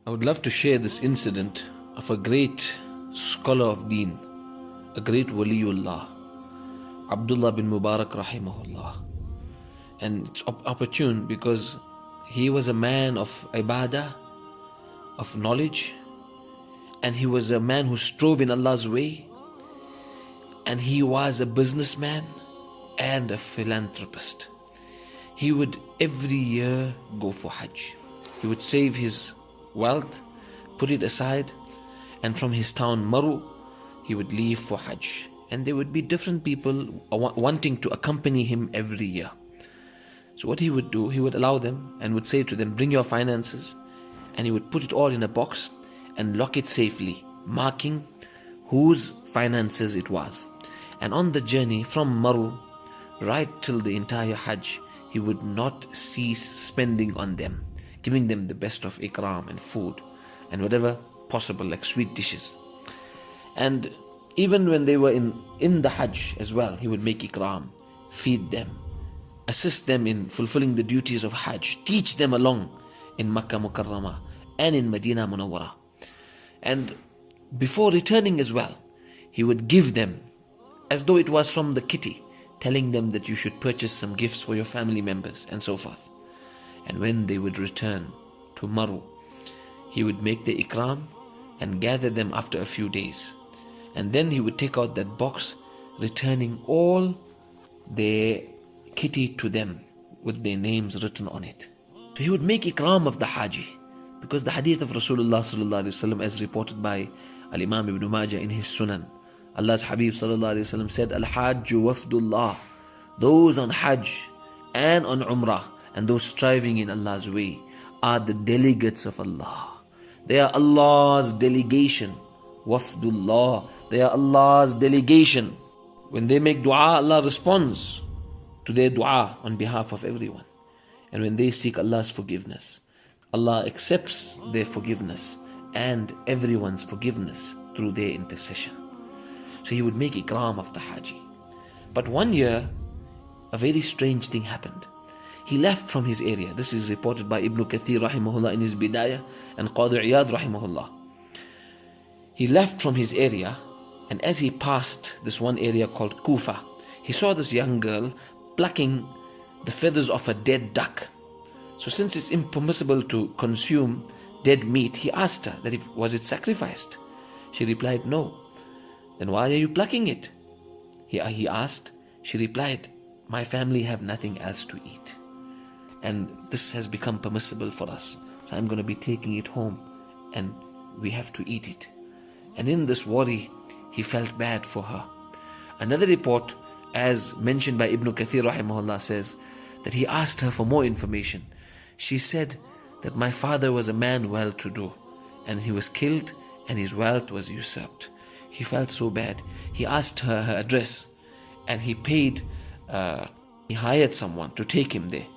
I would love to share this incident of a great scholar of deen, a great waliullah, Abdullah bin Mubarak rahimahullah. And it's opportune because he was a man of ibadah, of knowledge, and he was a man who strove in Allah's way, and he was a businessman and a philanthropist. He would every year go for Hajj. He would save his wealth, put it aside, and from his town Maru, he would leave for Hajj. And there would be different people wanting to accompany him every year. So what he would do, he would allow them and would say to them, bring your finances, and he would put it all in a box and lock it safely, marking whose finances it was. And on the journey from Maru right till the entire Hajj, he would not cease spending on them, giving them the best of ikram and food and whatever possible, like sweet dishes. And even when they were in the Hajj as well, he would make ikram, feed them, assist them in fulfilling the duties of Hajj, teach them along in Makkah Mukarramah and in Medina Munawwara. And before returning as well, he would give them as though it was from the kitty, telling them that you should purchase some gifts for your family members and so forth. And when they would return to Maru, he would make the ikram and gather them after a few days. And then he would take out that box, returning all their kitty to them with their names written on it. So he would make ikram of the Haji, because the hadith of Rasulullahﷺ, as reported by Al-Imam Ibn Majah in his Sunan, Allah's Habib ﷺ said, Al-Hajju wafdullah, those on Hajj and on Umrah and those striving in Allah's way are the delegates of Allah. They are Allah's delegation. Wafdullah, they are Allah's delegation. When they make dua, Allah responds to their dua on behalf of everyone. And when they seek Allah's forgiveness, Allah accepts their forgiveness and everyone's forgiveness through their intercession. So he would make ikram of the Haji. But one year, a very strange thing happened. He left from his area. This is reported by Ibn Kathir rahimahullah in his Bidayah and Qadi Iyad rahimahullah. He left from his area, and as he passed this one area called Kufa, he saw this young girl plucking the feathers off a dead duck. So since it's impermissible to consume dead meat, he asked her that was it sacrificed? She replied, no. Then why are you plucking it? He asked. She replied, my family have nothing else to eat, and this has become permissible for us. So I'm going to be taking it home and we have to eat it. And in this worry, he felt bad for her. Another report, as mentioned by Ibn Kathir rahimahullah, says that he asked her for more information. She said that my father was a man well-to-do, and he was killed and his wealth was usurped. He felt so bad. He asked her address, and he hired someone to take him there.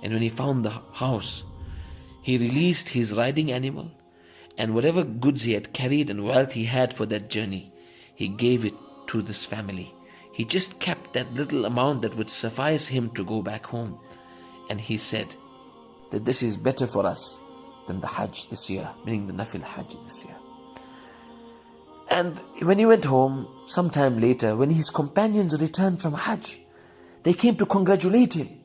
And when he found the house, he released his riding animal, and whatever goods he had carried and wealth he had for that journey, he gave it to this family. He just kept that little amount that would suffice him to go back home. And he said that this is better for us than the Hajj this year, meaning the Nafil Hajj this year. And when he went home, sometime later, when his companions returned from Hajj, they came to congratulate him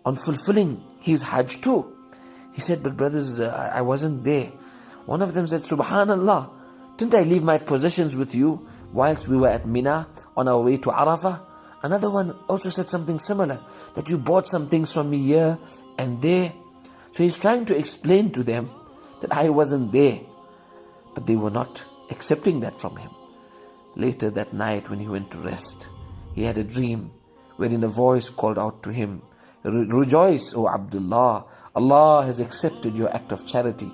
on fulfilling his Hajj too. He said, but brothers, I wasn't there. One of them said, Subhanallah, didn't I leave my possessions with you whilst we were at Mina on our way to Arafah? Another one also said something similar, that you bought some things from me here and there. So he's trying to explain to them that I wasn't there, but they were not accepting that from him. Later that night when he went to rest, he had a dream wherein a voice called out to him, rejoice, O Abdullah, Allah has accepted your act of charity,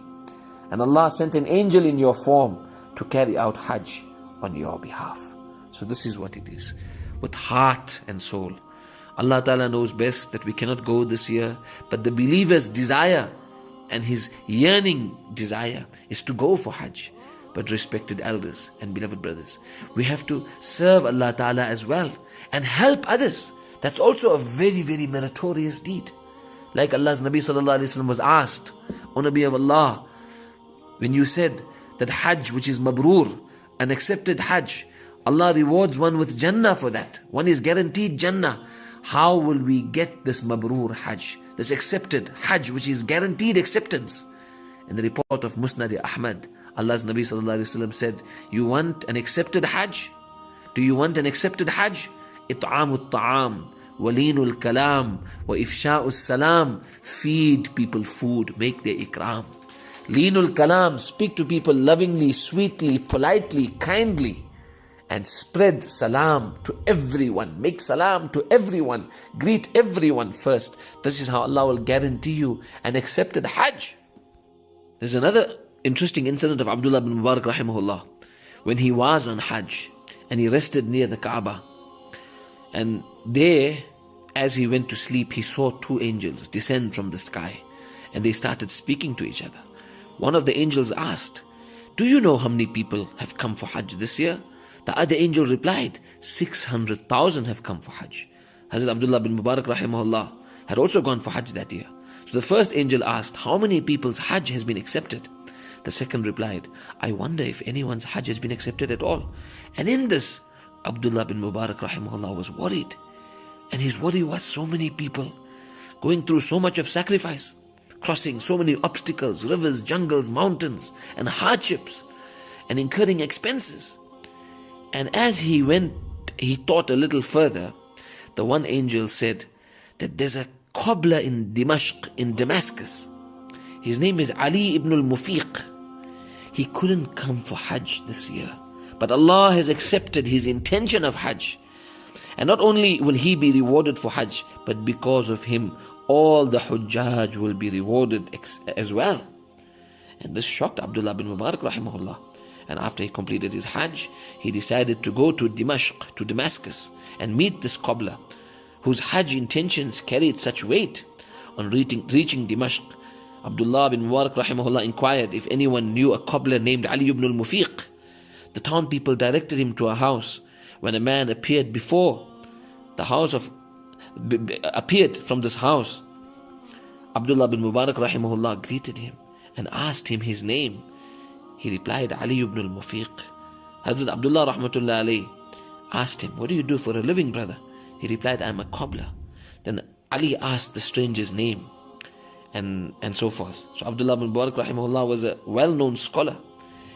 and Allah sent an angel in your form to carry out Hajj on your behalf. So this is what it is, with heart and soul. Allah Ta'ala knows best that we cannot go this year, but the believer's desire and his yearning desire is to go for Hajj. But respected elders and beloved brothers, we have to serve Allah Ta'ala as well and help others. That's also a very, very meritorious deed. Like Allah's Nabi Sallallahu Alaihi Wasallam was asked, O Nabi of Allah, when you said that Hajj, which is Mabrur, an accepted Hajj, Allah rewards one with Jannah for that. One is guaranteed Jannah. How will we get this Mabrur Hajj, this accepted Hajj, which is guaranteed acceptance? In the report of Musnad Ahmad, Allah's Nabi ﷺ said, you want an accepted Hajj? Do you want an accepted Hajj? It'amut ta'am, walinul kalam, wa ifsha'us salam. Feed people food, make their ikram. Leenul kalam, speak to people lovingly, sweetly, politely, kindly. And spread salam to everyone. Make salam to everyone. Greet everyone first. This is how Allah will guarantee you an accepted Hajj. There's another interesting incident of Abdullah bin Mubarak rahimahullah. When he was on Hajj and he rested near the Kaaba. And there, as he went to sleep, he saw two angels descend from the sky. And they started speaking to each other. One of the angels asked, do you know how many people have come for Hajj this year? The other angel replied, 600,000 have come for Hajj. Hazrat Abdullah bin Mubarak rahimahullah had also gone for Hajj that year. So the first angel asked, how many people's Hajj has been accepted? The second replied, I wonder if anyone's Hajj has been accepted at all. And in this, Abdullah bin Mubarak rahimahullah was worried. And his worry was so many people going through so much of sacrifice, crossing so many obstacles, rivers, jungles, mountains, and hardships, and incurring expenses. And as he went, he thought a little further. The one angel said that there's a cobbler in Dimashq, in Damascus. His name is Ali ibn al-Mufiq. He couldn't come for Hajj this year, but Allah has accepted his intention of Hajj. And not only will he be rewarded for Hajj, but because of him, all the Hujjaj will be rewarded as well. And this shocked Abdullah bin Mubarak rahimahullah. And after he completed his Hajj, he decided to go to Dimashq, to Damascus, and meet this cobbler, whose Hajj intentions carried such weight. On reaching Dimashq, Abdullah bin Mubarak rahimahullah inquired if anyone knew a cobbler named Ali ibn al-Mufiq. The town people directed him to a house. When a man appeared from this house, Abdullah bin Mubarak rahimahullah greeted him and asked him his name. He replied, Ali ibn al-Mufiq. Hazrat Abdullah rahmatullah alayhi asked him, what do you do for a living, brother? He replied, I'm a cobbler. Then Ali asked the stranger's name and so forth. So Abdullah bin Mubarak rahimahullah was a well-known scholar.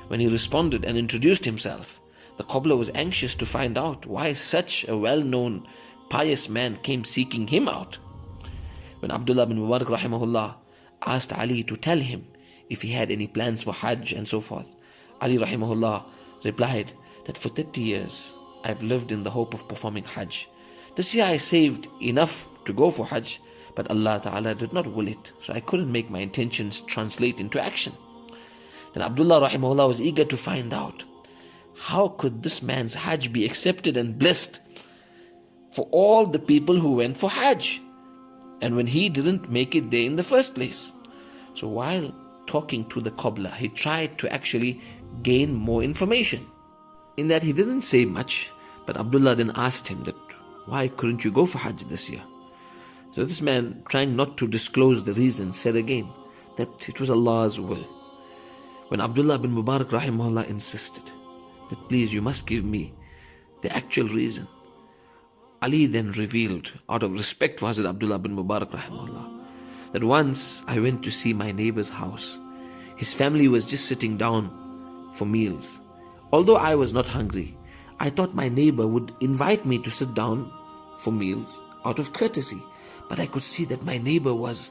When he responded and introduced himself, the cobbler was anxious to find out why such a well-known pious man came seeking him out. When Abdullah bin Mubarak rahimahullah asked Ali to tell him if he had any plans for Hajj and so forth, Ali rahimahullah replied that for 30 years I've lived in the hope of performing Hajj. This year I saved enough to go for Hajj, but Allah Ta'ala did not will it, so I couldn't make my intentions translate into action. Then Abdullah rahimahullah was eager to find out, how could this man's Hajj be accepted and blessed for all the people who went for Hajj, and when he didn't make it there in the first place? So while talking to the cobbler, he tried to actually gain more information. In that he didn't say much, but Abdullah then asked him that, why couldn't you go for Hajj this year? So this man, trying not to disclose the reason, said again that it was Allah's will. When Abdullah bin Mubarak rahimahullah insisted that please you must give me the actual reason, Ali then revealed, out of respect for Hazrat Abdullah bin Mubarak rahimahullah, that once I went to see my neighbor's house. His family was just sitting down for meals. Although I was not hungry, I thought my neighbor would invite me to sit down for meals out of courtesy. But I could see that my neighbor was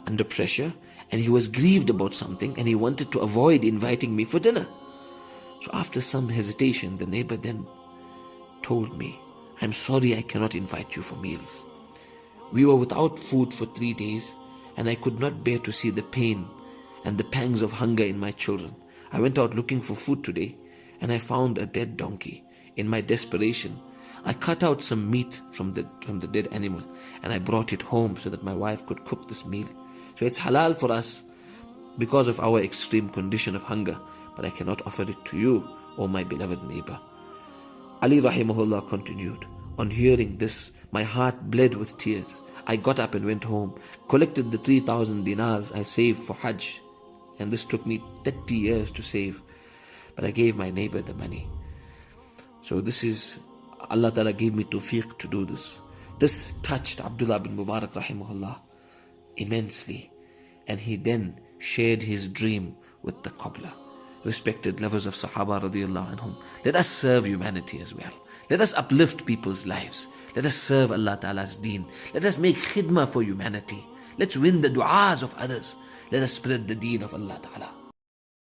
under pressure and he was grieved about something and he wanted to avoid inviting me for dinner. So after some hesitation, the neighbor then told me, I'm sorry I cannot invite you for meals. We were without food for 3 days and I could not bear to see the pain and the pangs of hunger in my children. I went out looking for food today and I found a dead donkey. In my desperation, I cut out some meat from the dead animal and I brought it home so that my wife could cook this meal. So it's halal for us because of our extreme condition of hunger, but I cannot offer it to you, O my beloved neighbor. Ali rahimahullah continued, on hearing this, my heart bled with tears. I got up and went home, collected the 3,000 dinars I saved for Hajj, And this took me 30 years to save. But I gave my neighbor the money. So this is, Allah Ta'ala gave me tawfiq to do this. This touched Abdullah bin Mubarak rahimahullah immensely. And he then shared his dream with the cobbler. Respected lovers of Sahabar radiallahu anhum, let us serve humanity as well. Let us uplift people's lives. Let us serve Allah Ta'ala's deen. Let us make khidmah for humanity. Let's win the du'as of others. Let us spread the deen of Allah Ta'ala.